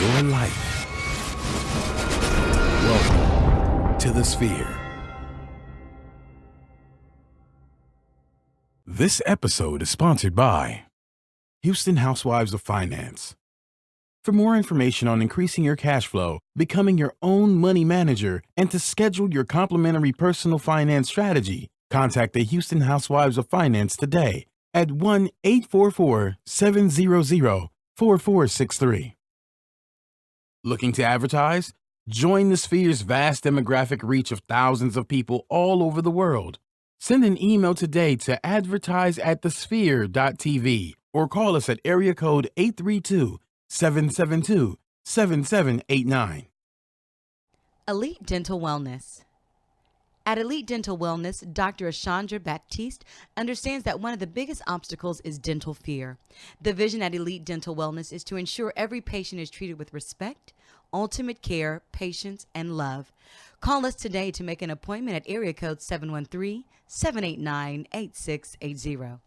your life. Welcome to the Sphere. This episode is sponsored by Houston Housewives of Finance. For more information on increasing your cash flow, becoming your own money manager, and to schedule your complimentary personal finance strategy, contact the Houston Housewives of Finance today at 1-844-700-4463. Looking to advertise? Join the Sphere's vast demographic reach of thousands of people all over the world. Send an email today to advertise@thesphere.tv or call us at area code 832-772-7789. Elite Dental Wellness. At Elite Dental Wellness, Dr. Ashandra Baptiste understands that one of the biggest obstacles is dental fear. The vision at Elite Dental Wellness is to ensure every patient is treated with respect, ultimate care, patience, and love. Call us today to make an appointment at area code 713-789-8680.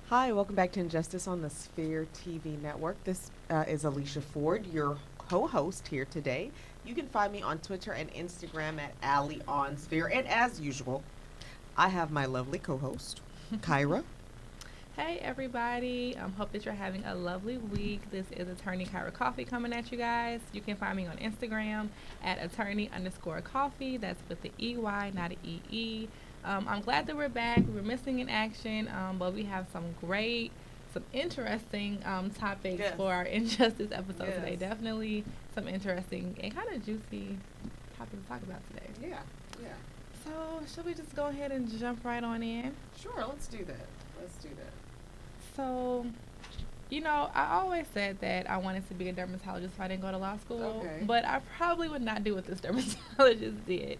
Hi, welcome back to Injustice on the Sphere TV network. This is Alicia Ford, your co-host here today. You can find me on Twitter and Instagram at AllieOnSphere. And as usual, I have my lovely co-host, Kyra. Hey everybody, hope that you're having a lovely week. This is Attorney Kyra Coffee coming at you guys. You can find me on Instagram at attorney_coffee. That's with the EY, not an EE. I'm glad that we're back. We were missing in action, but we have some interesting topics for our Injustice episode today. Definitely some interesting and kind of juicy topics to talk about today. Yeah. So, should we just go ahead and jump right on in? Sure, let's do that. So, I always said that I wanted to be a dermatologist if I didn't go to law school, but I probably would not do what this dermatologist did.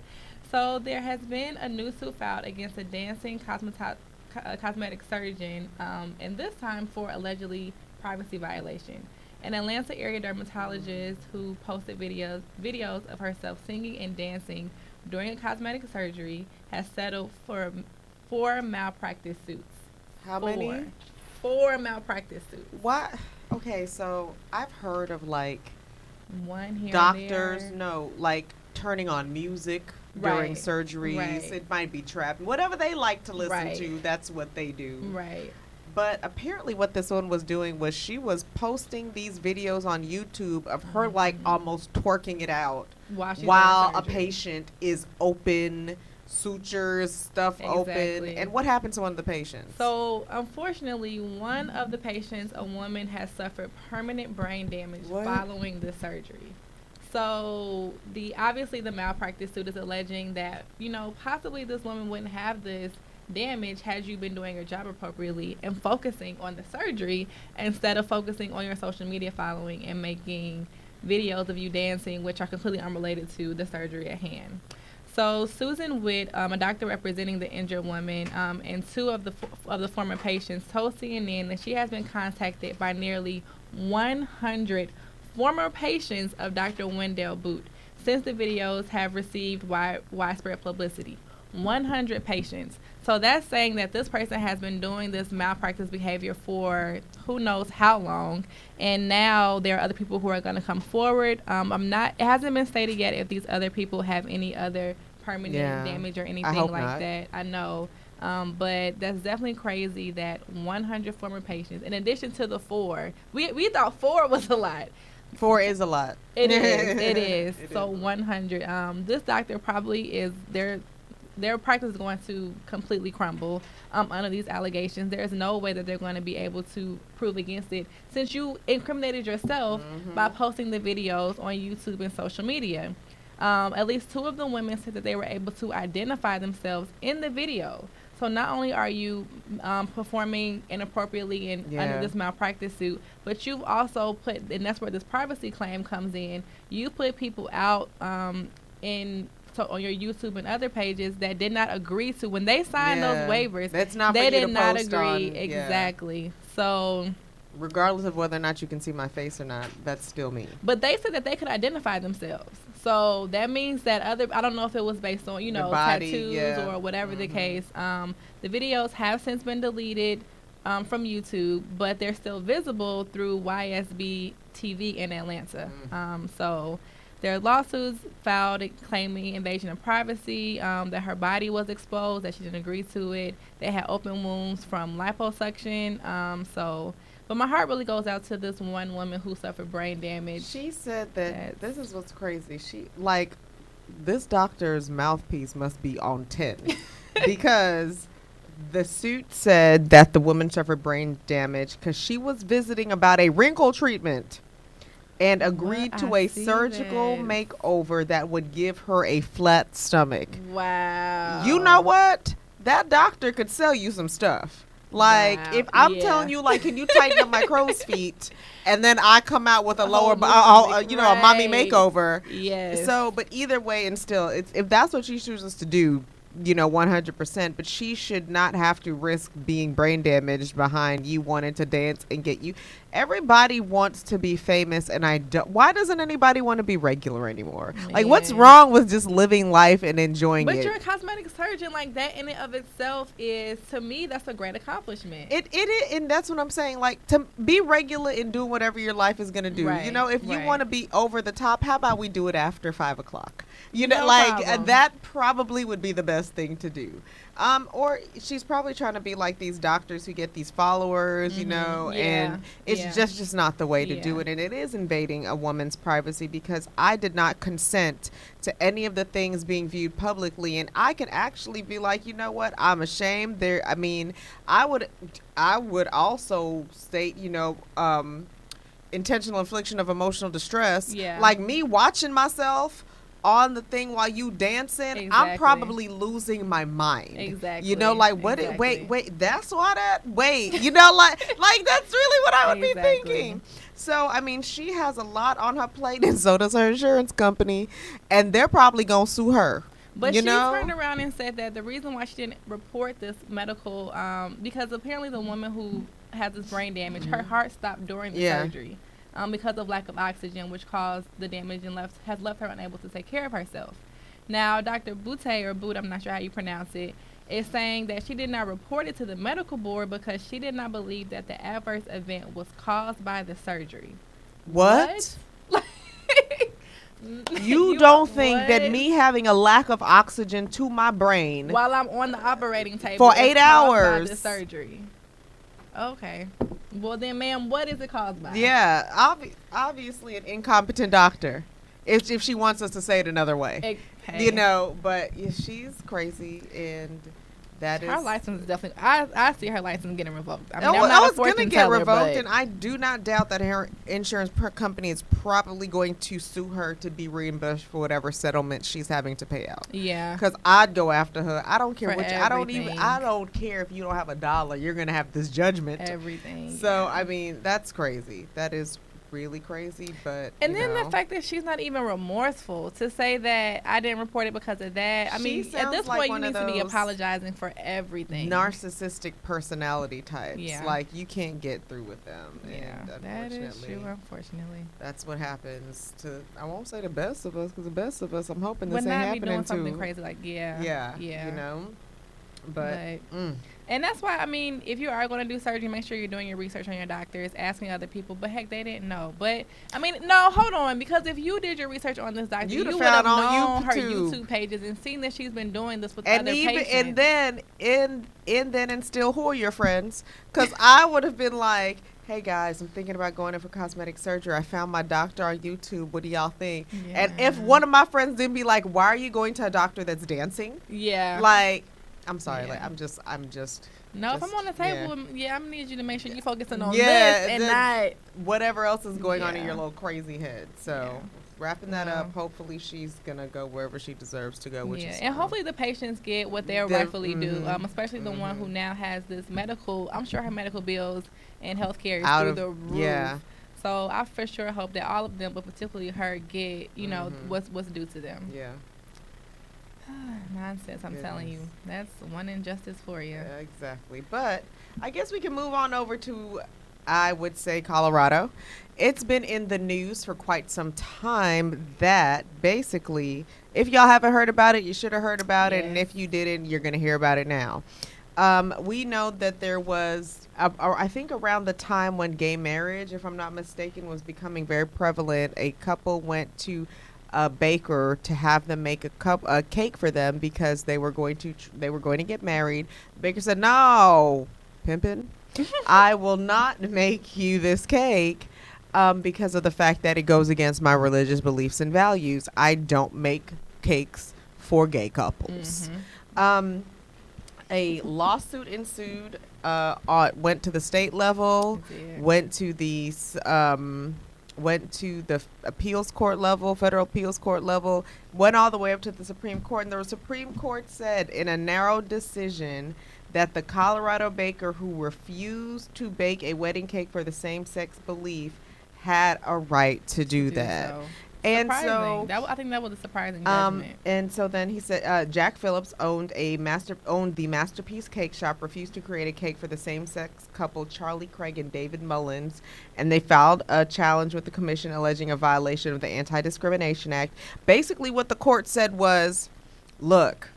So there has been a new suit filed against a dancing cosmetic surgeon, and this time for allegedly privacy violation. An Atlanta area dermatologist who posted videos of herself singing and dancing during a cosmetic surgery has settled for 4 malpractice suits. How many? 4 malpractice suits. What? Okay, so I've heard of one here doctors, and there. Turning on music during surgeries. Right. It might be trapped. Whatever they like to listen to, that's what they do. Right. But apparently what this one was doing was she was posting these videos on YouTube of her almost twerking it out while a patient is open, sutures, stuff open. And what happened to one of the patients? So unfortunately, one of the patients, a woman, has suffered permanent brain damage following the surgery. So obviously the malpractice suit is alleging that, possibly this woman wouldn't have this damage had you been doing your job appropriately and focusing on the surgery instead of focusing on your social media following and making videos of you dancing, which are completely unrelated to the surgery at hand. So Susan Witt, a doctor representing the injured woman, and 2 of the former patients told CNN that she has been contacted by nearly 100 former patients of Dr. Wendell Boot since the videos have received widespread publicity. 100 patients. So that's saying that this person has been doing this malpractice behavior for who knows how long, and now there are other people who are going to come forward. It hasn't been stated yet if these other people have any other permanent damage or anything like that. I know. But that's definitely crazy that 100 former patients, in addition to the 4, we thought 4 was a lot. 4 is a lot. It is. So 100. This doctor probably is their practice is going to completely crumble under these allegations. There is no way that they're going to be able to prove against it since you incriminated yourself by posting the videos on YouTube and social media. At least 2 of the women said that they were able to identify themselves in the video. So not only are you performing inappropriately under this malpractice suit, but you've also put, and that's where this privacy claim comes in. You put people out in. So on your YouTube and other pages that did not agree to when they signed those waivers. That's not they for you did to not post agree on, exactly. So regardless of whether or not you can see my face or not, that's still me. But they said that they could identify themselves. So that means that I don't know if it was based on, body, tattoos or whatever the case. The videos have since been deleted from YouTube, but they're still visible through YSB TV in Atlanta. So there are lawsuits filed claiming invasion of privacy, that her body was exposed, that she didn't agree to it. They had open wounds from liposuction. But my heart really goes out to this one woman who suffered brain damage. She said that this is what's crazy. This doctor's mouthpiece must be on 10 because the suit said that the woman suffered brain damage because she was visiting about a wrinkle treatment and agreed to a surgical makeover that would give her a flat stomach. Wow. You know what? That doctor could sell you some stuff. If I'm telling you, can you tighten up my crow's feet? And then I come out with a lower, a mommy makeover. Yes. So, but either way, and still, if that's what she chooses to do, 100%. But she should not have to risk being brain damaged behind you wanting to dance and get you. Everybody wants to be famous, and why doesn't anybody want to be regular anymore? What's wrong with just living life and enjoying it? But you're a cosmetic surgeon. That in and of itself is, to me, that's a great accomplishment. It is, and that's what I'm saying. To be regular and do whatever your life is going to do. Right, if you want to be over the top, how about we do it after 5 o'clock? No problem. That probably would be the best thing to do. Or she's probably trying to be like these doctors who get these followers, and it's just not the way to do it. And it is invading a woman's privacy because I did not consent to any of the things being viewed publicly. And I can actually be like, you know what? I'm ashamed. I would also state, intentional infliction of emotional distress. Yeah. Like me watching myself on the thing while you dancing, exactly. I'm probably losing my mind. Exactly. What? Exactly. Wait. That's why that. Wait. That's really what I would be thinking. So she has a lot on her plate, and so does her insurance company, and they're probably gonna sue her. But she turned around and said that the reason why she didn't report this medical, because apparently the woman who has this brain damage, her heart stopped during the surgery. Because of lack of oxygen, which caused the damage and has left her unable to take care of herself. Now, Dr. Boot, I'm not sure how you pronounce it, is saying that she did not report it to the medical board because she did not believe that the adverse event was caused by the surgery. What? You don't think that me having a lack of oxygen to my brain while I'm on the operating table for 8 hours by the surgery? Okay. Well then, ma'am, what is it caused by? Yeah, obviously an incompetent doctor. If she wants us to say it another way, But she's crazy, and her license is definitely. I see her license getting revoked. I was gonna get revoked, and I do not doubt that her insurance company is probably going to sue her to be reimbursed for whatever settlement she's having to pay out. Yeah, because I'd go after her. I don't care I don't care if you don't have $1. You're gonna have this judgment. Everything. So that's crazy. That is really crazy, but then the fact that she's not even remorseful to say that I didn't report it because of that. At this point, you need to be apologizing for everything. Narcissistic personality types. Yeah. You can't get through with them. Yeah, and that is true. Unfortunately, that's what happens to. I won't say the best of us, because the best of us, I'm hoping this ain't happening happening doing something crazy like yeah. But. And that's why, if you are going to do surgery, make sure you're doing your research on your doctors, asking other people. But heck, they didn't know. But, no, hold on. Because if you did your research on this doctor, you would have known her YouTube pages and seen that she's been doing this with other patients. And then still who are your friends? Because I would have been like, hey guys, I'm thinking about going in for cosmetic surgery. I found my doctor on YouTube. What do y'all think? Yeah. And if one of my friends didn't be like, why are you going to a doctor that's dancing? Yeah. I'm sorry. Yeah. I'm just. No, if I'm on the table, I'm gonna need you to make sure you're focusing on this and not whatever else is going on in your little crazy head. So, wrapping that up. Hopefully, she's gonna go wherever she deserves to go. Which is and hopefully the patients get what they rightfully do. Especially the one who now has this medical. I'm sure her medical bills and healthcare is through the roof. Yeah. So I for sure hope that all of them, but particularly her, get what's due to them. Yeah. Nonsense, I'm telling you. That's one injustice for you. Yeah, exactly. But I guess we can move on over to, I would say, Colorado. It's been in the news for quite some time that basically, if y'all haven't heard about it, you should have heard about it. And if you didn't, you're going to hear about it now. We know that there was, I think around the time when gay marriage, if I'm not mistaken, was becoming very prevalent, a couple went to a baker to have them make a cake for them because they were going to get married. The baker said, "No, pimpin', I will not make you this cake because of the fact that it goes against my religious beliefs and values. I don't make cakes for gay couples." A lawsuit ensued. Went to the state level, went to the appeals court level, federal appeals court level, went all the way up to the Supreme Court. And the Supreme Court said in a narrow decision that the Colorado baker who refused to bake a wedding cake for the same-sex belief had a right to do that. So. And surprising. I think that was a surprising judgment. And so then he said Jack Phillips owned the Masterpiece Cake Shop, refused to create a cake for the same-sex couple Charlie Craig and David Mullins, and they filed a challenge with the commission alleging a violation of the Anti-Discrimination Act. Basically, what the court said was, look,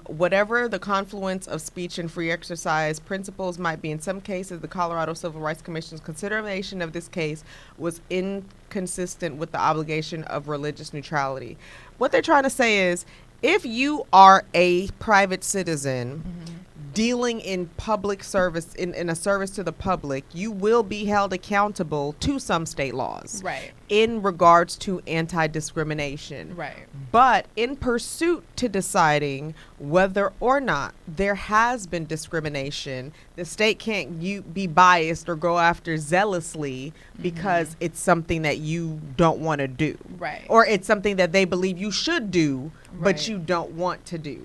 whatever the confluence of speech and free exercise principles might be in some cases, the Colorado Civil Rights Commission's consideration of this case was inconsistent with the obligation of religious neutrality. What they're trying to say is, if you are a private citizen dealing in public service, in a service to the public, you will be held accountable to some state laws. Right. In regards to anti-discrimination. Right. But in pursuit to deciding whether or not there has been discrimination, the state can't be biased or go after zealously because it's something that you don't want to do. Right. Or it's something that they believe you should do, but you don't want to do.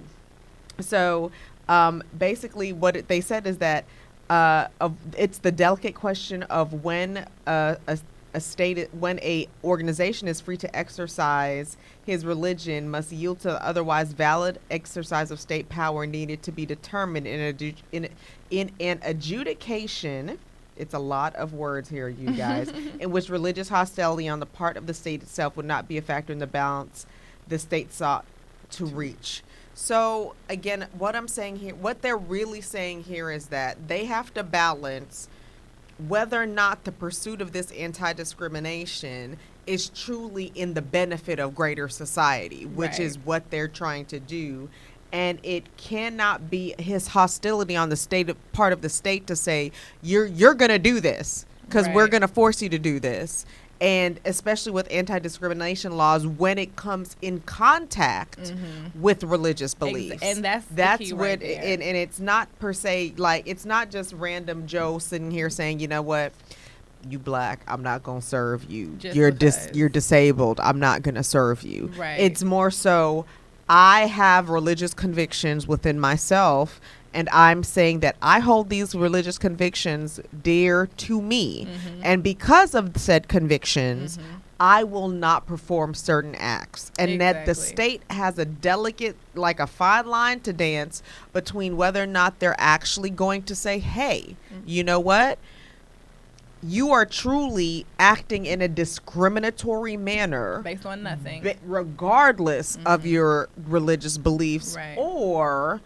So basically what they said is that it's the delicate question of when when a organization is free to exercise his religion must yield to otherwise valid exercise of state power needed to be determined in an adjudication. It's a lot of words here, you guys, in which religious hostility on the part of the state itself would not be a factor in the balance the state sought to reach. So again, what I'm saying here, what they're really saying here is that they have to balance whether or not the pursuit of this anti-discrimination is truly in the benefit of greater society, which is what they're trying to do. And it cannot be his hostility on the part of the state to say, you're going to do this because we're going to force you to do this. And especially with anti-discrimination laws, when it comes in contact with religious beliefs. And that's what, and it's not per se, like, it's not just random Joe sitting here saying, you know what, you black, I'm not going to serve you. You're disabled, I'm not going to serve you. Right. It's more so, I have religious convictions within myself, and I'm saying that I hold these religious convictions dear to me. And because of said convictions, I will not perform certain acts. And that the state has a delicate, like a fine line to dance between whether or not they're actually going to say, hey, you know what? You are truly acting in a discriminatory manner based on nothing, regardless of your religious beliefs, or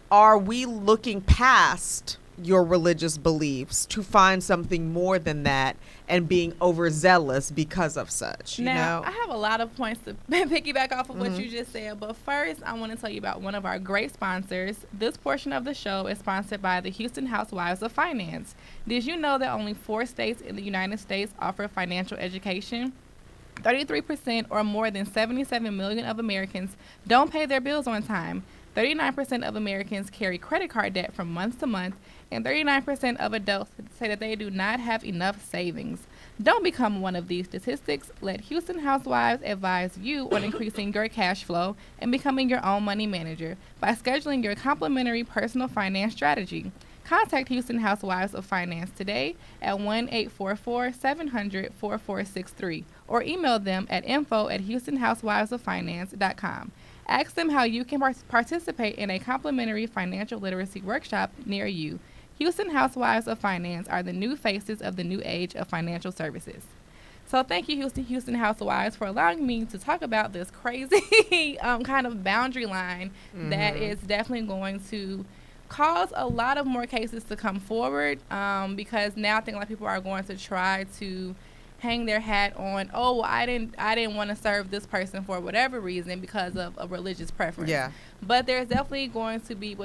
are we looking past your religious beliefs to find something more than that and being overzealous because of such? Now, I have a lot of points to piggyback off of what you just said, but first I want to tell you about one of our great sponsors. This portion of the show is sponsored by the Houston Housewives of Finance. Did you know that only 4 states in the United States offer financial education? 33% or more than 77 million of Americans don't pay their bills on time. 39% of Americans carry credit card debt from month to month, and 39% of adults say that they do not have enough savings. Don't become one of these statistics. Let Houston Housewives advise you on increasing your cash flow and becoming your own money manager by scheduling your complimentary personal finance strategy. Contact Houston Housewives of Finance today at 1-844-700-4463 or email them at info@houstonhousewivesoffinance.com. Ask them how you can participate in a complimentary financial literacy workshop near you. Houston Housewives of Finance are the new faces of the new age of financial services. So thank you, Houston Housewives, for allowing me to talk about this crazy kind of boundary line that is definitely going to cause a lot of more cases to come forward, because now I think a lot of people are going to try to hang their hat on, oh, well, I didn't want to serve this person for whatever reason because of a religious preference. Yeah. But there's definitely going to be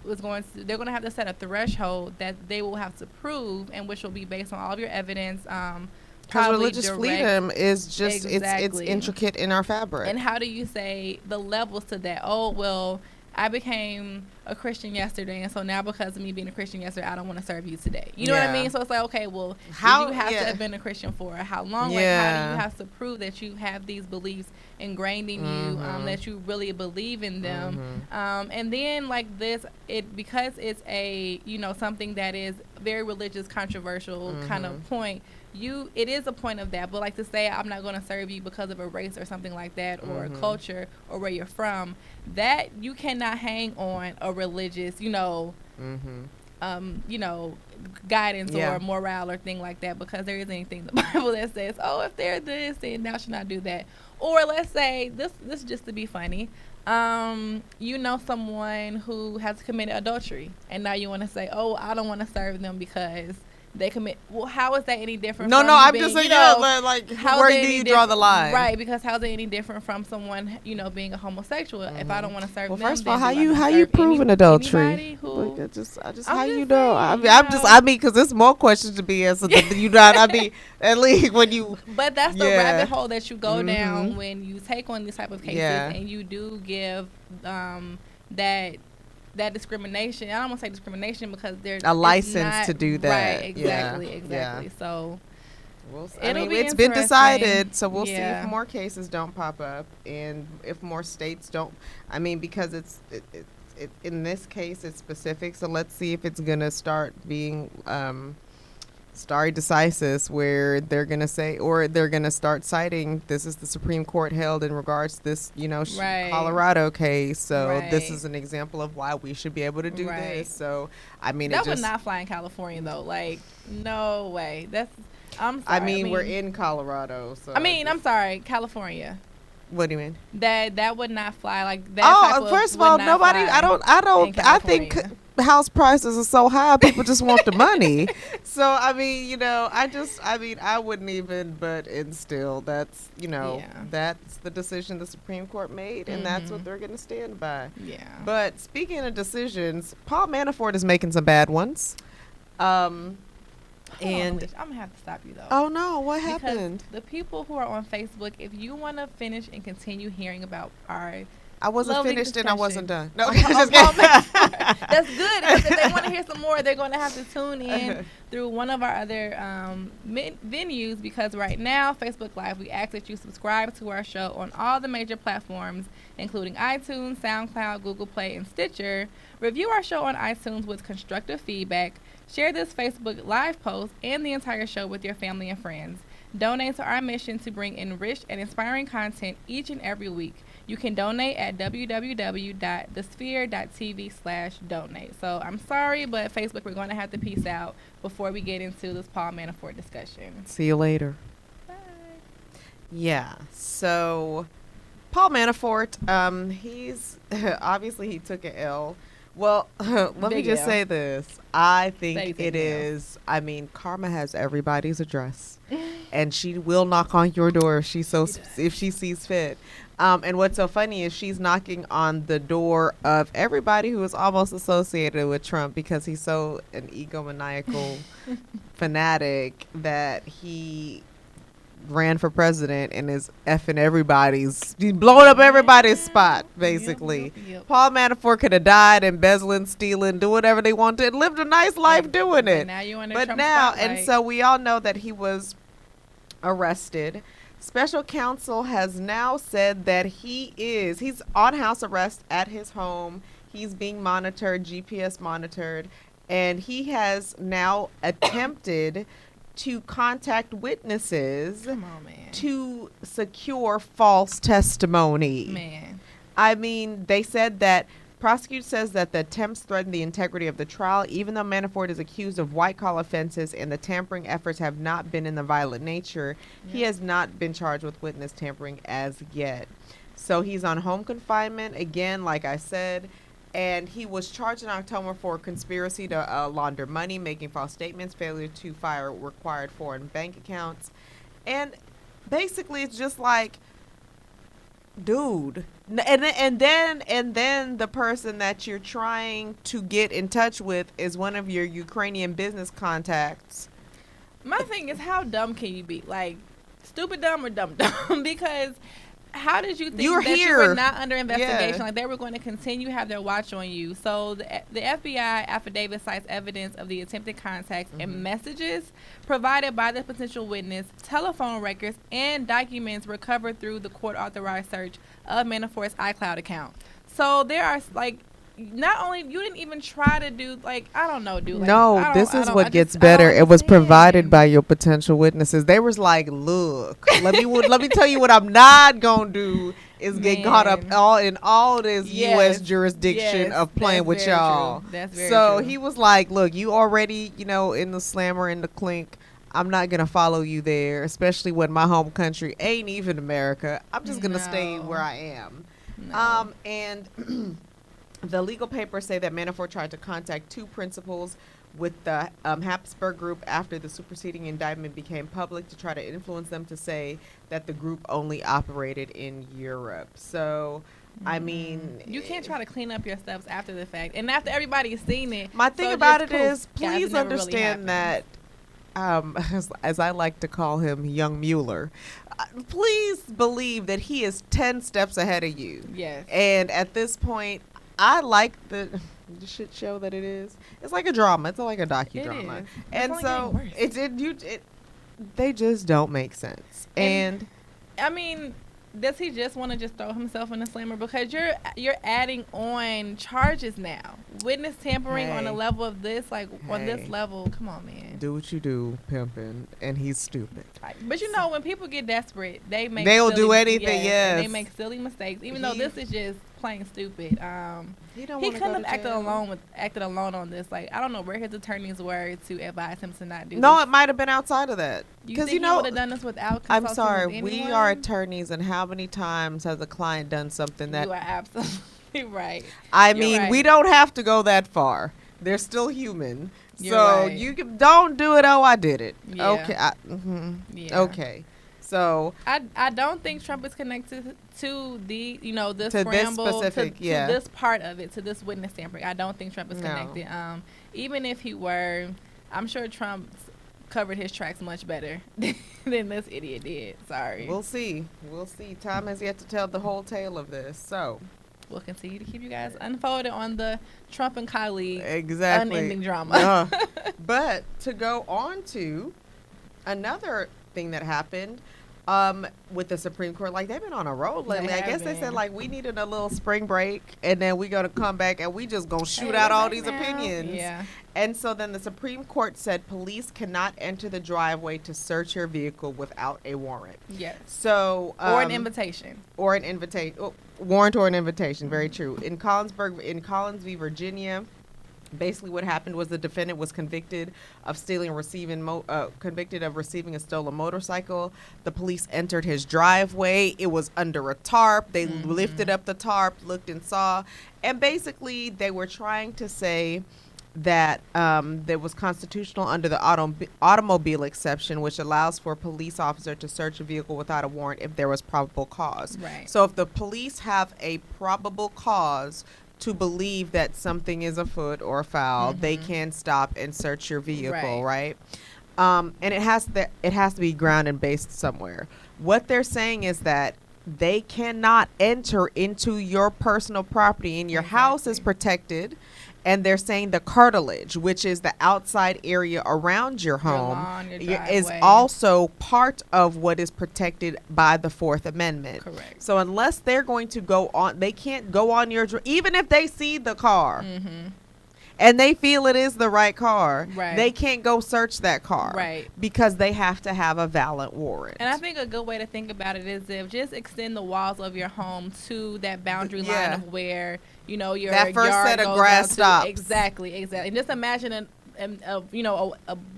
they're going to have to set a threshold that they will have to prove, and which will be based on all of your evidence. Because religious freedom is just it's intricate in our fabric. And how do you say the levels to that? Oh, well, I became a Christian yesterday, and so now because of me being a Christian yesterday, I don't want to serve you today. You know what I mean? So it's like, okay, well, do you have to have been a Christian for how long? Like, how do you have to prove that you have these beliefs ingrained in you, that you really believe in them? And then like this, because it's a, something that is very religious, controversial kind of point, it is a point of that, but like to say I'm not going to serve you because of a race or something like that, or a culture, or where you're from, that you cannot hang on a religious, guidance or morale or thing like that, because there isn't anything in the Bible that says, oh, if they're this, then thou should not do that. Or let's say this just to be funny, someone who has committed adultery, and now you want to say, oh, I don't want to serve them because they commit. Well, how is that any different? No, I'm just saying, like, where do you draw the line? Right, because how's it any different from someone, being a homosexual? If I don't want to serve them, first of all, how you proving adultery? Like, just how you know? I mean, because there's more questions to be answered. At least when you. But that's the rabbit hole that you go down when you take on these type of cases, and you do give that discrimination. I don't want to say discrimination because there's a license to do that. Right, exactly. Yeah. So it's been decided, so we'll see if more cases don't pop up and if more states don't. I mean, because it's in this case it's specific, so let's see if it's going to start being stare decisis, where they're going to say, or they're going to start citing, this is the Supreme Court held in regards to this, Colorado case. So this is an example of why we should be able to do this. So, I mean, that would not fly in California, though. Like, no way. I'm sorry. We're in Colorado. So I'm sorry, California. What do you mean? That would not fly like that. First of all, nobody. I think house prices are so high, people just want the money. So I wouldn't even. But still, that's that's the decision the Supreme Court made, and that's what they're going to stand by. Yeah. But speaking of decisions, Paul Manafort is making some bad ones. And I'm gonna have to stop you though. Oh no, what happened? Because the people who are on Facebook, if you want to finish and continue hearing about our I wasn't finished and I wasn't done. No, that's good. Because if they want to hear some more, they're going to have to tune in through one of our other venues, because right now, Facebook Live, we ask that you subscribe to our show on all the major platforms, including iTunes, SoundCloud, Google Play, and Stitcher. Review our show on iTunes with constructive feedback. Share this Facebook Live post and the entire show with your family and friends. Donate to our mission to bring enriched and inspiring content each and every week. You can donate at www.thesphere.tv/donate. So I'm sorry, but Facebook, we're going to have to peace out before we get into this Paul Manafort discussion. See you later. Bye. Yeah. So Paul Manafort, he's obviously he took an L. Well, let me just say this. I think it is. I mean, karma has everybody's address, and she will knock on your door if she sees fit. And what's so funny is she's knocking on the door of everybody who is almost associated with Trump, because he's so an egomaniacal fanatic that he ran for president and is effing he's blowing up everybody's spot, basically. Yep. Paul Manafort could have died embezzling, stealing, do whatever they wanted, and lived a nice life doing it. Now you but now, spotlight. And so we all know that he was arrested. Special counsel has now said that he's on house arrest at his home. He's being monitored, GPS monitored, and he has now attempted to contact witnesses Come on, man. to secure false testimony. Man. I mean, they said that prosecutor says that the attempts threaten the integrity of the trial, even though Manafort is accused of white-collar offenses and the tampering efforts have not been in the violent nature. He has not been charged with witness tampering as yet. So he's on home confinement, again, like I said, and he was charged in October for conspiracy to launder money, making false statements, failure to file required foreign bank accounts. And basically, it's just like, dude, and then the person that you're trying to get in touch with is one of your Ukrainian business contacts. My thing is, how dumb can you be? Like, stupid dumb or dumb dumb? Because how did you think You're that here. you were not under investigation? Yeah. Like, they were going to continue to have their watch on you. So the FBI affidavit cites evidence of the attempted contacts and messages provided by the potential witness, telephone records, and documents recovered through the court-authorized search of Manafort's iCloud account. So there are, like, not only, you didn't even try to do, like, I don't know, dude. Like, No, this is what gets better. It was provided by your potential witnesses. They was like, look, let me tell you what I'm not gonna do is get caught up in all this U.S. jurisdiction of playing with y'all. That's very so true. he was like, look, you already, in the slammer, in the clink. I'm not gonna follow you there, especially when my home country ain't even America. I'm just gonna stay where I am. No. And the legal papers say that Manafort tried to contact two principals with the Habsburg Group after the superseding indictment became public to try to influence them to say that the group only operated in Europe. So, I mean, you can't try to clean up your steps after the fact and after everybody's seen it. My thing so about just it poof, is, guys, please it never really understand that, as I like to call him, young Mueller, please believe that he is 10 steps ahead of you. Yes. And at this point, I like the shit show that it is. It's like a drama. It's like a docudrama. It is. And It's so only getting worse. they just don't make sense. And I mean, does he just want to just throw himself in the slammer? Because you're adding on charges now. Witness tampering on a level of this, like on this level. Come on, man. do what you do, pimping, and he's stupid. But when people get desperate, they'll do anything. Yes, and they make silly mistakes. Even though this is just plain stupid. He couldn't have acted alone on this. Like, I don't know where his attorneys were to advise him to not do this. No, it might have been outside of that. Because he would have done this without consulting I'm sorry, with we anyone? are attorneys, and how many times has a client done something that... You are absolutely right. I You're mean, right. we don't have to go that far. They're still human. You're so right. you don't do it. Oh, I did it. Yeah. Okay. Yeah. Okay. So I don't think Trump is connected to the this To this scramble specific, to yeah. this part of it, to this witness tampering. I don't think Trump is No. connected. Even if he were, I'm sure Trump's covered his tracks much better than this idiot did. Sorry. we'll see. Time has yet to tell the whole tale of this. So We'll continue to keep you guys unfolded on the Trump and colleague unending drama. But to go on to another thing that happened with the Supreme Court, like they've been on a roll lately. I guess they said like we needed a little spring break, and then we're gonna come back and we just gonna shoot out all these opinions. Yeah. And so then the Supreme Court said police cannot enter the driveway to search your vehicle without a warrant. Yes. So Or an invitation. or an invitation, warrant or an invitation. Very true. In Collins v. Virginia, basically what happened was the defendant was convicted of stealing and receiving a stolen motorcycle. The police entered his driveway. It was under a tarp. They lifted up the tarp, looked and saw, and basically they were trying to say that that was constitutional under the automobile exception, which allows for a police officer to search a vehicle without a warrant if there was probable cause. Right. So if the police have a probable cause to believe that something is afoot or foul, they can stop and search your vehicle, right? And it has to be grounded and based somewhere. What they're saying is that they cannot enter into your personal property, and your house is protected, And they're saying the cartilage, which is the outside area around your home, lawn, your is driveway. also part of what is protected by the Fourth Amendment. Correct. So unless they're going to go on, they can't go on your, even if they see the car and they feel it is the right car, Right. they can't go search that car. Right. Because they have to have a valid warrant. And I think a good way to think about it is if just extend the walls of your home to that boundary line of where, you know, your that first yard set of goes grass out to. stops. Exactly. And just imagine a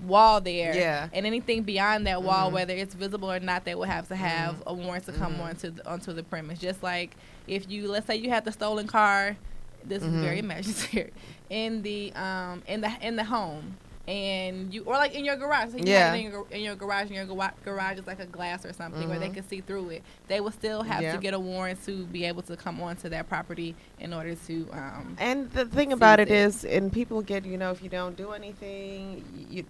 wall there. Yeah. And anything beyond that wall, whether it's visible or not, they will have to have a warrant to come onto the premise. Just like if you, let's say you had the stolen car, this is very imaginary, in the home. And you, or like in your garage, so you have it in your garage, and your garage is like a glass or something where they can see through it. They will still have to get a warrant to be able to come onto that property in order to. And the thing about it is, and people get, you know, if you don't do anything,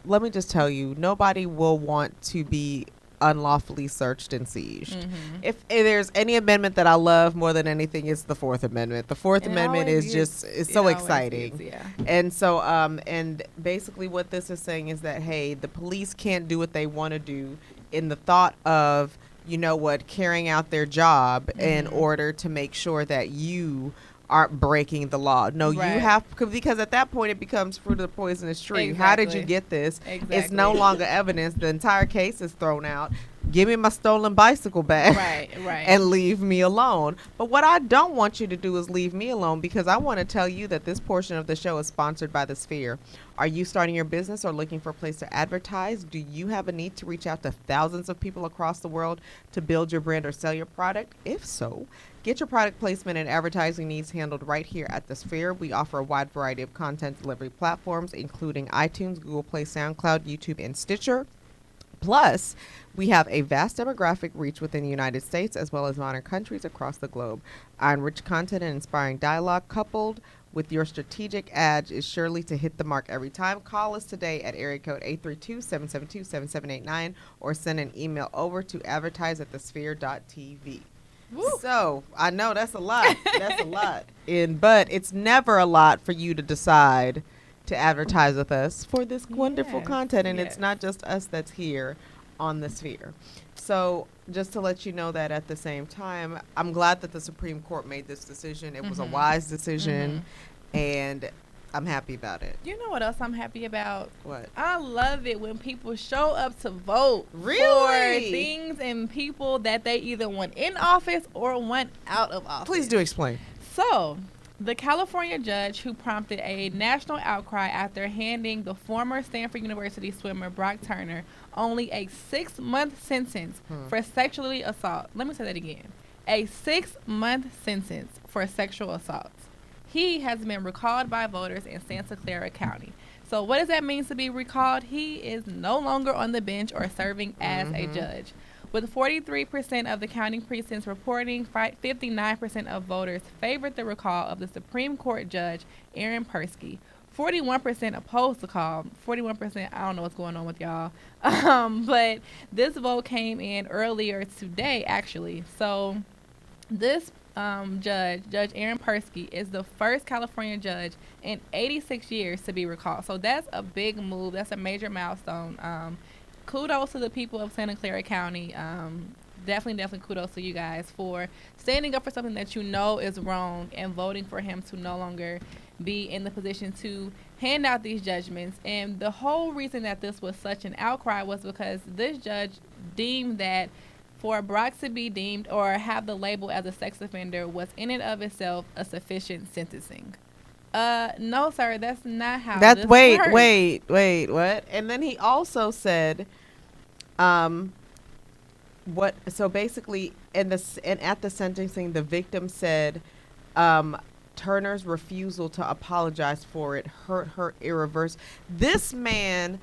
let me just tell you, nobody will want to be unlawfully searched and seized. If there's any amendment that I love more than anything, it's the Fourth Amendment. The Fourth Amendment is just, it's so exciting. And so and basically what this is saying is that, hey, the police can't do what they want to do in the thought of, you know what, carrying out their job in order to make sure that you aren't breaking the law. No, you have, because at that point it becomes fruit of the poisonous tree. How did you get this? It's no longer evidence. The entire case is thrown out. Give me my stolen bicycle back. And leave me alone. But what I don't want you to do is leave me alone, because I want to tell you that this portion of the show is sponsored by the Sphere. Are you starting your business or looking for a place to advertise? Do you have a need to reach out to thousands of people across the world to build your brand or sell your product? If so, get your product placement and advertising needs handled right here at the Sphere. We offer a wide variety of content delivery platforms, including iTunes, Google Play, SoundCloud, YouTube, and Stitcher. Plus, we have a vast demographic reach within the United States as well as modern countries across the globe. Our enriched content and inspiring dialogue coupled with your strategic ads is surely to hit the mark every time. Call us today at area code 832-772-7789 or send an email over to advertise@thesphere.tv. So I know that's a lot. That's a lot. But it's never a lot for you to decide to advertise with us for this wonderful content. And it's not just us that's here on the Sphere. So just to let you know that at the same time, I'm glad that the Supreme Court made this decision. It was a wise decision, and I'm happy about it. You know what else I'm happy about? What? I love it when people show up to vote for things and people that they either want in office or want out of office. Please do explain. So, the California judge who prompted a national outcry after handing the former Stanford University swimmer Brock Turner only a 6-month sentence for sexually assault. Let me say that again. A 6-month sentence for sexual assault. He has been recalled by voters in Santa Clara County. So what does that mean to be recalled? He is no longer on the bench or serving as a judge. With 43% of the county precincts reporting, 59% of voters favored the recall of the Supreme Court Judge Aaron Persky. 41% opposed the call. 41%, I don't know what's going on with y'all. But this vote came in earlier today, actually. So this Judge Aaron Persky, is the first California judge in 86 years to be recalled. So that's a big move. That's a major milestone. Kudos to the people of Santa Clara County. Definitely kudos to you guys for standing up for something that you know is wrong and voting for him to no longer be in the position to hand out these judgments. And the whole reason that this was such an outcry was because this judge deemed that for Brock to be deemed or have the label as a sex offender was in and of itself a sufficient sentencing. No, sir, that's not how this works. Wait, what? And then he also said, what? So basically, and at the sentencing, the victim said, Turner's refusal to apologize for it hurt her irreversibly. This man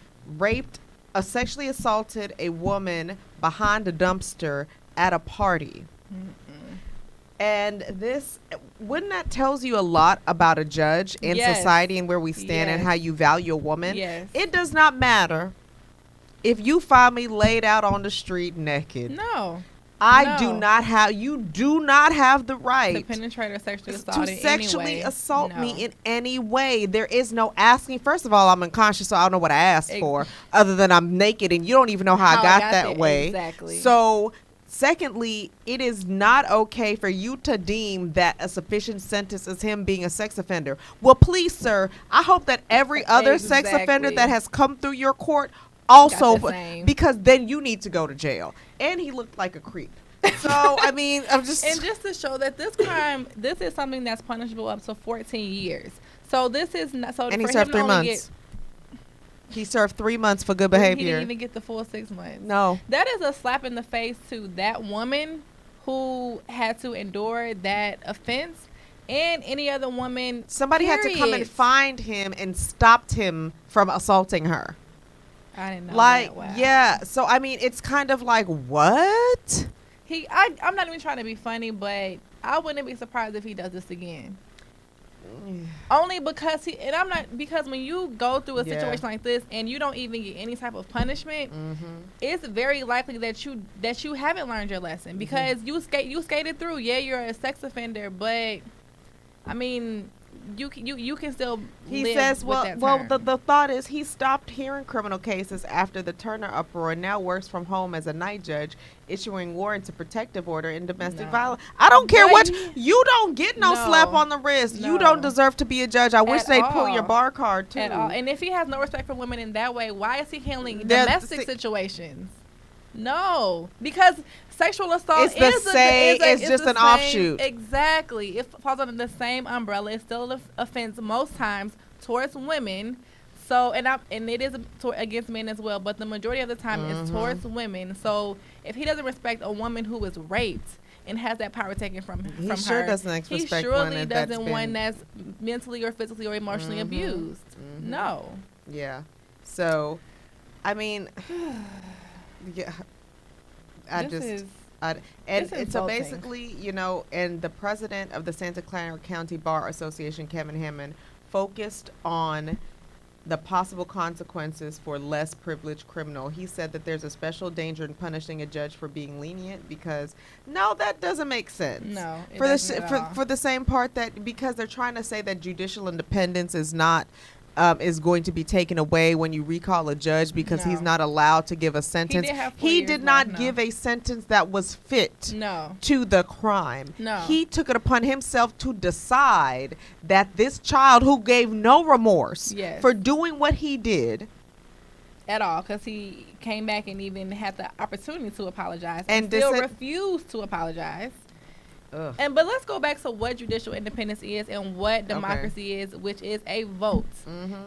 sexually assaulted a woman behind a dumpster at a party. And this, wouldn't that tells you a lot about a judge in society and where we stand and how you value a woman? It does not matter if you find me laid out on the street naked. No. I do not have. You do not have the right to penetrate or sexually assault to in sexually any way. assault me in any way. There is no asking. First of all, I'm unconscious, so I don't know what I asked for, other than I'm naked, and you don't even know how I got that way. Exactly. So, secondly, it is not okay for you to deem that a sufficient sentence is him being a sex offender. Well, please, sir, I hope that every other sex offender that has come through your court also, because then you need to go to jail. And he looked like a creep. So, I mean, I'm just... And just to show that this crime, this is something that's punishable up to 14 years. So this is not... So and he served 3 months. He served 3 months for good behavior. He didn't even get the full 6 months. No. That is a slap in the face to that woman who had to endure that offense, and any other woman. Somebody had to come and find him and stopped him from assaulting her. I didn't know like, that. Wow. Yeah. So, I mean, it's kind of like, what? I'm not even trying to be funny, but I wouldn't be surprised if he does this again. Only because because when you go through a situation like this and you don't even get any type of punishment, it's very likely that you haven't learned your lesson, because you skated through. Yeah, you're a sex offender, but I mean, you can still. He live says, with that term. the thought is he stopped hearing criminal cases after the Turner uproar and now works from home as a night judge, issuing warrants of protective order in domestic violence. I don't care what you don't get no slap on the wrist. You don't deserve to be a judge. I wish they'd pull your bar card too. At all. And if he has no respect for women in that way, why is he handling domestic situations? No, because sexual assault is just an offshoot. Exactly. It falls under the same umbrella. It's still an offense most times towards women. So, and it is against men as well, but the majority of the time it's towards women. So, if he doesn't respect a woman who was raped and has that power taken from her, he surely doesn't one that's mentally or physically or emotionally abused. No. Yeah. So, I mean. Yeah, so basically, you know, and the president of the Santa Clara County Bar Association, Kevin Hammond, focused on the possible consequences for less privileged criminal. He said that there's a special danger in punishing a judge for being lenient, because that doesn't make sense. No, for the same part that because they're trying to say that judicial independence is not. Is going to be taken away when you recall a judge, because he's not allowed to give a sentence. He did not give a sentence that was fit to the crime. No. He took it upon himself to decide that this child, who gave no remorse for doing what he did at all, because he came back and even had the opportunity to apologize and still refused to apologize. But let's go back to what judicial independence is and what democracy is, which is a vote.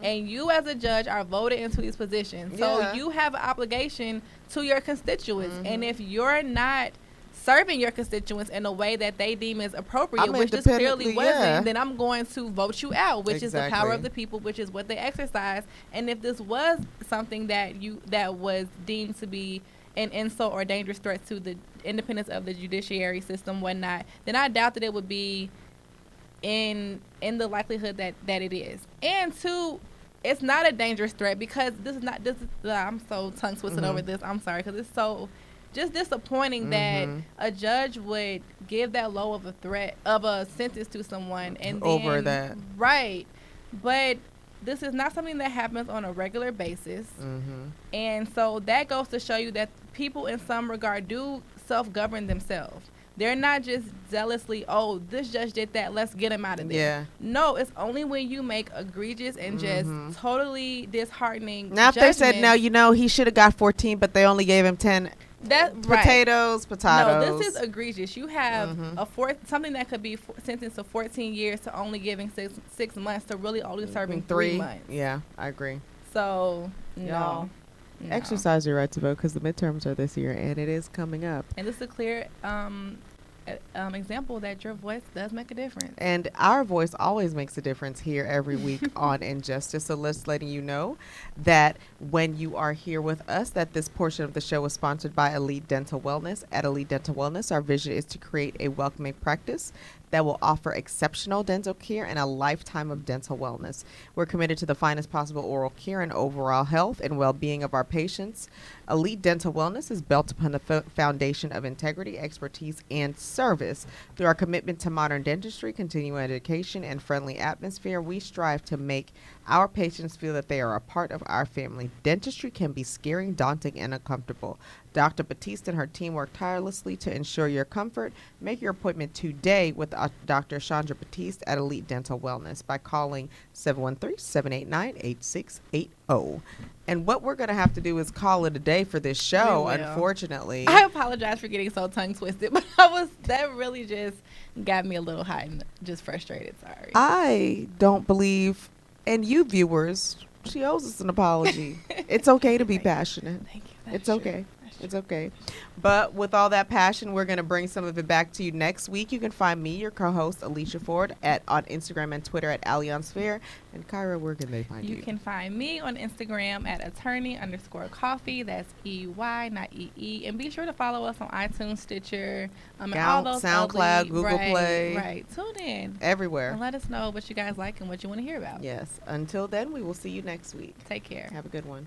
And you as a judge are voted into these positions. So you have an obligation to your constituents. And if you're not serving your constituents in a way that they deem as appropriate, which this clearly wasn't, then I'm going to vote you out, which is the power of the people, which is what they exercise. And if this was something that was deemed to be an insult or dangerous threat to the independence of the judiciary system, whatnot, then I doubt that it would be in the likelihood that it is. And two, it's not a dangerous threat, because I'm so tongue twisted over this. I'm sorry, because it's so just disappointing that a judge would give that low of a threat of a sentence to someone and then, over that. Right. But this is not something that happens on a regular basis. And so that goes to show you that people in some regard do self-govern themselves. They're not just zealously, oh, this judge did that, let's get him out of there. Yeah. No, it's only when you make egregious and just totally disheartening now, if they said, no, he should have got 14, but they only gave him 10. Potatoes. No, this is egregious. You have something that could be sentenced to 14 years to only giving 6 months to really only serving 3 months. Yeah, I agree. So, no. Exercise your right to vote, because the midterms are this year and it is coming up. And this is a clear example that your voice does make a difference. And our voice always makes a difference here every week on Injustice. So let's letting you know that when you are here with us, that this portion of the show is sponsored by Elite Dental Wellness. At Elite Dental Wellness, our vision is to create a welcoming practice that will offer exceptional dental care and a lifetime of dental wellness. We're committed to the finest possible oral care and overall health and well-being of our patients. Elite Dental Wellness is built upon the foundation of integrity, expertise, and service. Through our commitment to modern dentistry, continuing education, and friendly atmosphere, we strive to make our patients feel that they are a part of our family. Dentistry can be scary, daunting, and uncomfortable. Dr. Batiste and her team work tirelessly to ensure your comfort. Make your appointment today with Dr. Chandra Batiste at Elite Dental Wellness by calling 713-789-8680. And what we're going to have to do is call it a day for this show, unfortunately. I apologize for getting so tongue twisted, but that really just got me a little hot and just frustrated. Sorry. I don't believe, and you viewers, she owes us an apology. It's okay to be passionate. Thank you. It's okay. It's okay. But with all that passion, we're going to bring some of it back to you next week. You can find me, your co-host, Alicia Ford, on Instagram and Twitter at AllianceFair. And Kyra, where can they find you? You can find me on Instagram at attorney_coffee. That's EY, not EE. And be sure to follow us on iTunes, Stitcher, and all those SoundCloud, Google Play. Right. Tune in. Everywhere. And let us know what you guys like and what you want to hear about. Yes. Until then, we will see you next week. Take care. Have a good one.